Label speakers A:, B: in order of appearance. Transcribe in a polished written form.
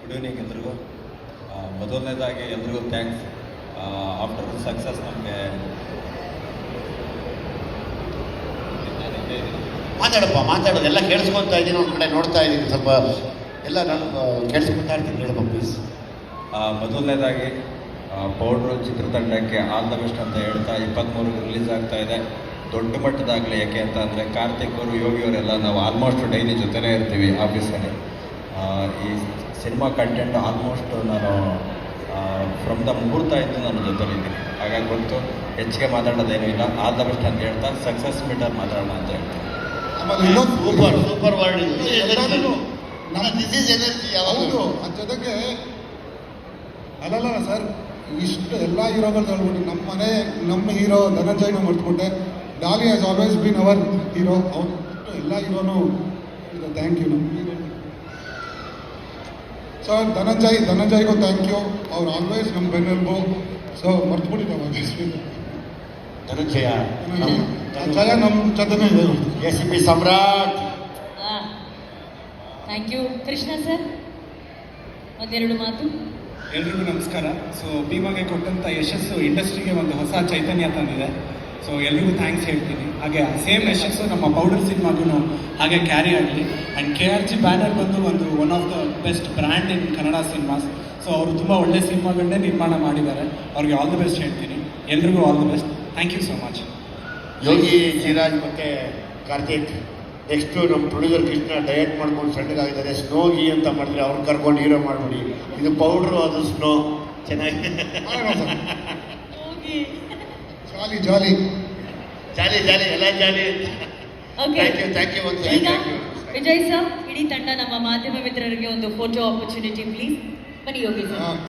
A: Good evening ಎಲ್ರಿಗೂ. ಮೊದಲನೇದಾಗಿ ಎಲ್ರಿಗೂ ಥ್ಯಾಂಕ್ಸ್. ಆಫ್ಟರ್ ಸಕ್ಸಸ್ ನಮಗೆ
B: ಮಾತಾಡೋದು ಎಲ್ಲ ಕೇಳಿಸ್ಕೊತಾ ಇದ್ದೀನಿ, ಒಂದು ಕಡೆ ನೋಡ್ತಾ ಇದ್ದೀನಿ, ಸ್ವಲ್ಪ ಎಲ್ಲ ನಾನು ಕೇಳಿಸ್ಕೊತಾ ಇರ್ತೀನಿ. ಹೇಳಪ್ಪ ಪ್ಲೀಸ್.
A: ಮೊದಲನೇದಾಗಿ ಪೌಡ್ರು ಚಿತ್ರತಂಡಕ್ಕೆ ಆಲ್ ದ ಬೆಸ್ಟ್ ಅಂತ ಹೇಳ್ತಾ 23 ರಿಲೀಸ್ ಆಗ್ತಾ ಇದೆ. ದೊಡ್ಡ ಮಟ್ಟದಾಗಲಿ, ಯಾಕೆ ಅಂತ ಅಂದರೆ ಕಾರ್ತಿಕ್ ಅವರು, ಯೋಗಿ ಅವರೆಲ್ಲ ನಾವು ಆಲ್ಮೋಸ್ಟ್ ಡೈಲಿ ಜೊತೆನೇ ಇರ್ತೀವಿ ಆಫೀಸಲ್ಲಿ. ಈ ಸಿನಿಮಾ ಕಂಟೆಂಟ್ ಆಲ್ಮೋಸ್ಟ್ ನಾನು ಫ್ರಮ್ ದ ಮುಹೂರ್ತ ಇದ್ದು ನನ್ನ ಜೊತೆಲಿದ್ದೀನಿ. ಹಾಗಾಗಿ ಗೊತ್ತು, ಹೆಚ್ಚಿಗೆ ಮಾತಾಡೋದೇನೂ ಇಲ್ಲ. ಆಲ್ ದ ಬೆಸ್ಟ್ ಅಂತ ಹೇಳ್ತಾ ಸಕ್ಸಸ್ ಮೀಟರ್ ಮಾತಾಡೋಣ ಅಂತ ಹೇಳ್ತೀನಿ.
B: ಸೂಪರ್ ವರ್ಡ್ ಇದು. ದಿಸ್ ಈಸ್ ಎನರ್ಜಿ ಯಾವುದು.
C: ಅದ್ರ ಜೊತೆಗೆ ಅಲ್ಲಲ್ಲ ಸರ್, ಇಷ್ಟು ಎಲ್ಲ ಹೀರೋಗಳು ಹೇಳ್ಬಿಟ್ಟು ನಮ್ಮ ಹೀರೋ ಧನಂಜಯ್ನ ಮರ್ತ್ಬಿಟ್ಟೆ. Daali has always been our hero. ಅವ್ರು ಎಲ್ಲ ಹೀರೋನು ಥ್ಯಾಂಕ್ ಯು. ನಮ್ಮ ಹೀರೋ ಸೊ ಧನಂಜಯ್ಗೂ ಥ್ಯಾಂಕ್ ಯು. ಅವ್ರು ಆಲ್ವೇಸ್ ನಮ್ಮ ಬೆನ್ನೆಲುಬು. ಸೊ ಮರ್ತ್ಬಿಟ್ಟಿದ್ದಾವೆ
B: ಧನಂಜಯ
C: ನಮ್ಮ ಜೊತೆನೇ ಇದೆ.
B: SCP Samrat.
D: Thank you. Krishna sir, ಒಂದೆರಡು ಮಾತು.
E: ಎಲ್ರಿಗೂ ನಮಸ್ಕಾರ. ಸೊ ಭೀಮಾಗೆ ಕೊಟ್ಟಂಥ ಯಶಸ್ಸು ಇಂಡಸ್ಟ್ರಿಗೆ ಒಂದು ಹೊಸ ಚೈತನ್ಯ ತಂದಿದೆ. ಸೊ ಎಲ್ರಿಗೂ ಥ್ಯಾಂಕ್ಸ್ ಹೇಳ್ತೀನಿ. ಹಾಗೆ ಸೇಮ್ ಯಶಸ್ಸು ನಮ್ಮ ಪೌಡರ್ ಸಿನಿಮಾಗೂ ಹಾಗೆ ಕ್ಯಾರಿ ಆಗಲಿ. ಆ್ಯಂಡ್ KRG ಬ್ಯಾನರ್ ಬಂದು one of the best brand in Kannada cinemas. So ಅವರು ತುಂಬ ಒಳ್ಳೆ ಸಿನಿಮಾಗಳನ್ನೇ ನಿರ್ಮಾಣ ಮಾಡಿದ್ದಾರೆ. ಅವ್ರಿಗೆ ಆಲ್ ದಿ ಬೆಸ್ಟ್ ಹೇಳ್ತೀನಿ. ಎಲ್ರಿಗೂ all the best. Thank you so much.
B: Yogi G Raj ಮತ್ತು ಕಾರ್ತಿಕ್. ನೆಕ್ಸ್ಟು ನಮ್ಮ ಪ್ರೊಡ್ಯೂಸರ್ ಕೃಷ್ಣ ಡಯಟ್ ಮಾಡ್ಕೊಂಡು ಸಣ್ಣಗಾಗಿದ್ದಾರೆ. ಸ್ನೋಗಿ ಅಂತ ಮಾಡಿದ್ರೆ ಅವ್ರು ಕರ್ಕೊಂಡು ಹೀರೋ ಮಾಡ್ಬಿಡಿ. ಇದು ಪೌಡ್ರು, ಅದು ಸ್ನೋ. ಚೆನ್ನಾಗಿ
C: ಜಾಲಿ ಜಾಲಿ
B: ಜಾಲಿ ಜಾಲಿ ಎಲ್ಲ ಜಾಲಿ.
D: ಓಕೆ,
B: ಥ್ಯಾಂಕ್ ಯು
D: ಈಗ ವಿಜಯ್ ಸರ್, ಇಡೀ ತಂಡ ನಮ್ಮ ಮಾಧ್ಯಮ ಮಿತ್ರರಿಗೆ ಒಂದು ಫೋಟೋ ಆಪರ್ಚುನಿಟಿ ಪ್ಲೀಸ್. ಬನ್ನಿ ಯೋಗಿ ಸರ್.